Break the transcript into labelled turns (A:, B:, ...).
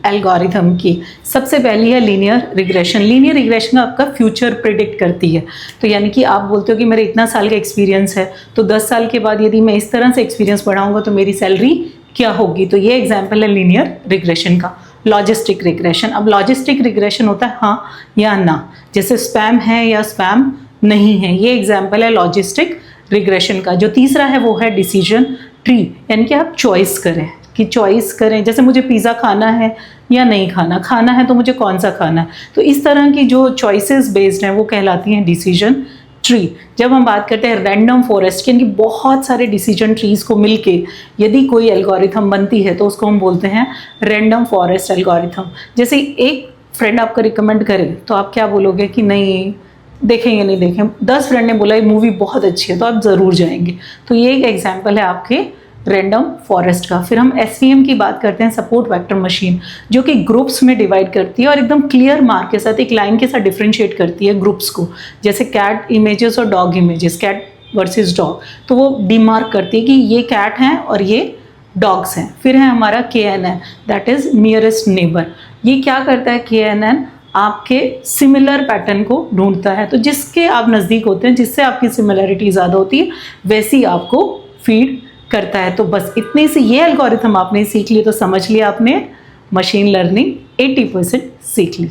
A: Algorithm की। सबसे पहली है लीनियर रिग्रेशन। लीनियर रिग्रेशन आपका फ्यूचर प्रिडिक्ट करती है। तो यानी कि आप बोलते हो कि मेरे इतना साल का एक्सपीरियंस है, तो 10 साल के बाद यदि मैं इस तरह से एक्सपीरियंस बढ़ाऊंगा तो मेरी सैलरी क्या होगी। तो ये एग्जाम्पल है लीनियर रिग्रेशन का। लॉजिस्टिक रिग्रेशन, अब लॉजिस्टिक रिग्रेशन होता है हाँ या ना, जैसे स्पैम है या स्पैम नहीं है, ये एग्जाम्पल है लॉजिस्टिक रिग्रेशन का। जो तीसरा है वो है डिसीजन ट्री, यानी कि आप चॉइस करें कि चॉइस करें, जैसे मुझे पिज़्ज़ा खाना है या नहीं खाना, खाना है तो मुझे कौन सा खाना है। तो इस तरह की जो चॉइसेस बेस्ड हैं वो कहलाती हैं डिसीजन ट्री। जब हम बात करते हैं रैंडम फॉरेस्ट, यानी कि बहुत सारे डिसीजन ट्रीज को मिलके यदि कोई एल्गोरिथम बनती है तो उसको हम बोलते हैं रैंडम फॉरेस्ट एल्गोरिथम। जैसे एक फ्रेंड आपको रिकमेंड करे तो आप क्या बोलोगे कि नहीं देखेंगे नहीं देखें, 10 फ्रेंड ने बोला ये मूवी बहुत अच्छी है तो आप ज़रूर जाएंगे। तो ये एक एग्जाम्पल है आपके रैंडम फॉरेस्ट का। फिर हम एसवीएम की बात करते हैं, सपोर्ट वेक्टर मशीन, जो कि ग्रुप्स में डिवाइड करती है और एकदम क्लियर मार्क के साथ एक लाइन के साथ डिफ्रेंशिएट करती है ग्रुप्स को। जैसे कैट इमेजेस और dog images, cat versus dog, तो वो डिमार्क करती है कि ये कैट हैं और ये डॉग्स हैं। फिर है हमारा KNN, that is nearest neighbour. ये क्या करता है KNN, आपके सिमिलर पैटर्न को ढूंढता है। तो जिसके आप नज़दीक होते हैं, जिससे आपकी सिमिलरिटी ज़्यादा होती है, वैसी आपको फीड करता है। तो बस इतने से ये एल्गोरिथम आपने सीख ली तो समझ लिया आपने मशीन लर्निंग 80% सीख ली।